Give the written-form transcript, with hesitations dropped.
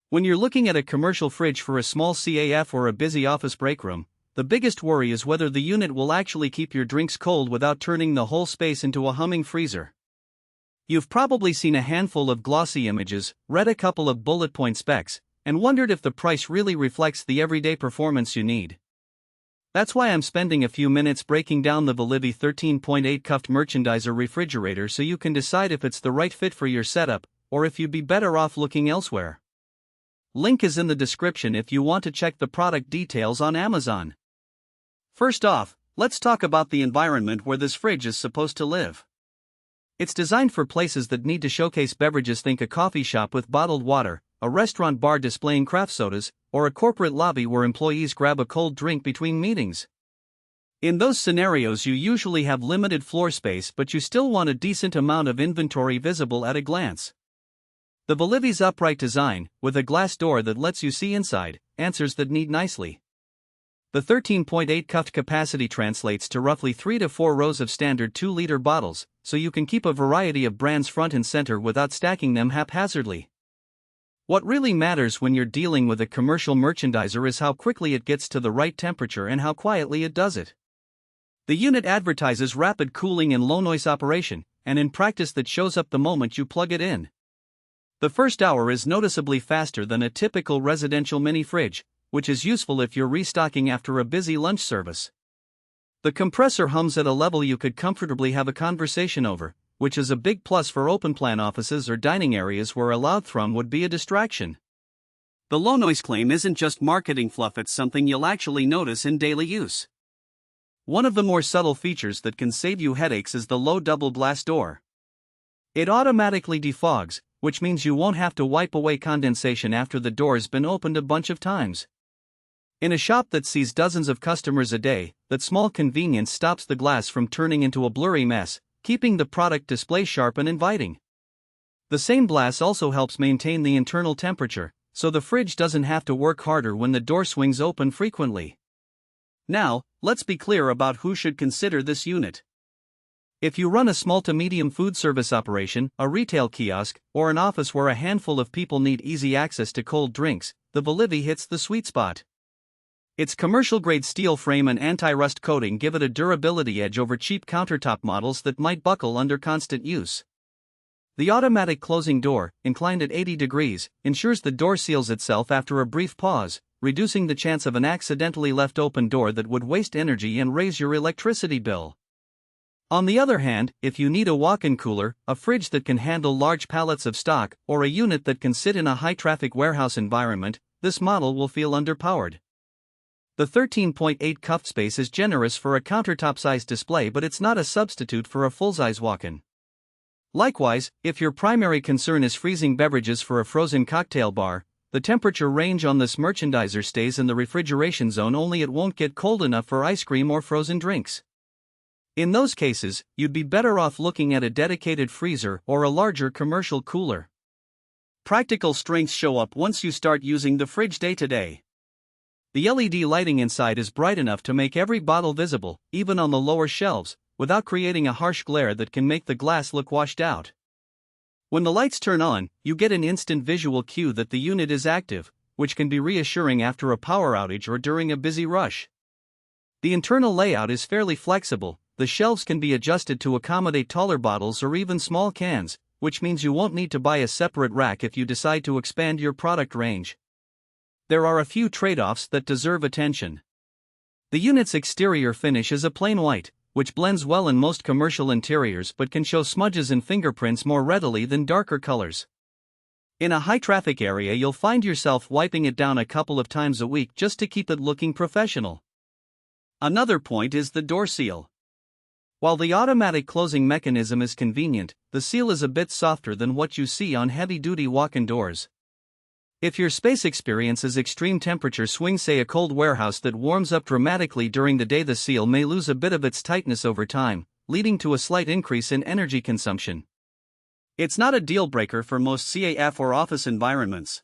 When you're looking at a commercial fridge for a small CAF or a busy office break room, the biggest worry is whether the unit will actually keep your drinks cold without turning the whole space into a humming freezer. You've probably seen a handful of glossy images, read a couple of bullet point specs, and wondered if the price really reflects the everyday performance you need. That's why I'm spending a few minutes breaking down the Velivi 13.8 cuffed merchandiser refrigerator so you can decide if it's the right fit for your setup, or if you'd be better off looking elsewhere. Link is in the description if you want to check the product details on Amazon. First off, let's talk about the environment where this fridge is supposed to live. It's designed for places that need to showcase beverages. Think a coffee shop with bottled water, a restaurant bar displaying craft sodas, or a corporate lobby where employees grab a cold drink between meetings. In those scenarios, you usually have limited floor space, but you still want a decent amount of inventory visible at a glance. The Velivi's upright design, with a glass door that lets you see inside, answers that need nicely. The 13.8 cuffed capacity translates to roughly 3 to 4 rows of standard 2-liter bottles, so you can keep a variety of brands front and center without stacking them haphazardly. What really matters when you're dealing with a commercial merchandiser is how quickly it gets to the right temperature and how quietly it does it. The unit advertises rapid cooling and low noise operation, and in practice that shows up the moment you plug it in. The first hour is noticeably faster than a typical residential mini fridge, which is useful if you're restocking after a busy lunch service. The compressor hums at a level you could comfortably have a conversation over, which is a big plus for open-plan offices or dining areas where a loud thrum would be a distraction. The low noise claim isn't just marketing fluff, it's something you'll actually notice in daily use. One of the more subtle features that can save you headaches is the low double glass door. It automatically defogs, which means you won't have to wipe away condensation after the door's been opened a bunch of times. In a shop that sees dozens of customers a day, that small convenience stops the glass from turning into a blurry mess, keeping the product display sharp and inviting. The same glass also helps maintain the internal temperature, so the fridge doesn't have to work harder when the door swings open frequently. Now, let's be clear about who should consider this unit. If you run a small to medium food service operation, a retail kiosk, or an office where a handful of people need easy access to cold drinks, the Velivi hits the sweet spot. Its commercial-grade steel frame and anti-rust coating give it a durability edge over cheap countertop models that might buckle under constant use. The automatic closing door, inclined at 80 degrees, ensures the door seals itself after a brief pause, reducing the chance of an accidentally left open door that would waste energy and raise your electricity bill. On the other hand, if you need a walk-in cooler, a fridge that can handle large pallets of stock, or a unit that can sit in a high-traffic warehouse environment, this model will feel underpowered. The 13.8 cuffed space is generous for a countertop-sized display, but it's not a substitute for a full-size walk-in. Likewise, if your primary concern is freezing beverages for a frozen cocktail bar, the temperature range on this merchandiser stays in the refrigeration zone, only it won't get cold enough for ice cream or frozen drinks. In those cases, you'd be better off looking at a dedicated freezer or a larger commercial cooler. Practical strengths show up once you start using the fridge day to day. The LED lighting inside is bright enough to make every bottle visible, even on the lower shelves, without creating a harsh glare that can make the glass look washed out. When the lights turn on, you get an instant visual cue that the unit is active, which can be reassuring after a power outage or during a busy rush. The internal layout is fairly flexible. The shelves can be adjusted to accommodate taller bottles or even small cans, which means you won't need to buy a separate rack if you decide to expand your product range. There are a few trade-offs that deserve attention. The unit's exterior finish is a plain white, which blends well in most commercial interiors but can show smudges and fingerprints more readily than darker colors. In a high-traffic area, you'll find yourself wiping it down a couple of times a week just to keep it looking professional. Another point is the door seal. While the automatic closing mechanism is convenient, the seal is a bit softer than what you see on heavy-duty walk-in doors. If your space experiences extreme temperature swings, say a cold warehouse that warms up dramatically during the day, the seal may lose a bit of its tightness over time, leading to a slight increase in energy consumption. It's not a deal breaker for most CAF or office environments.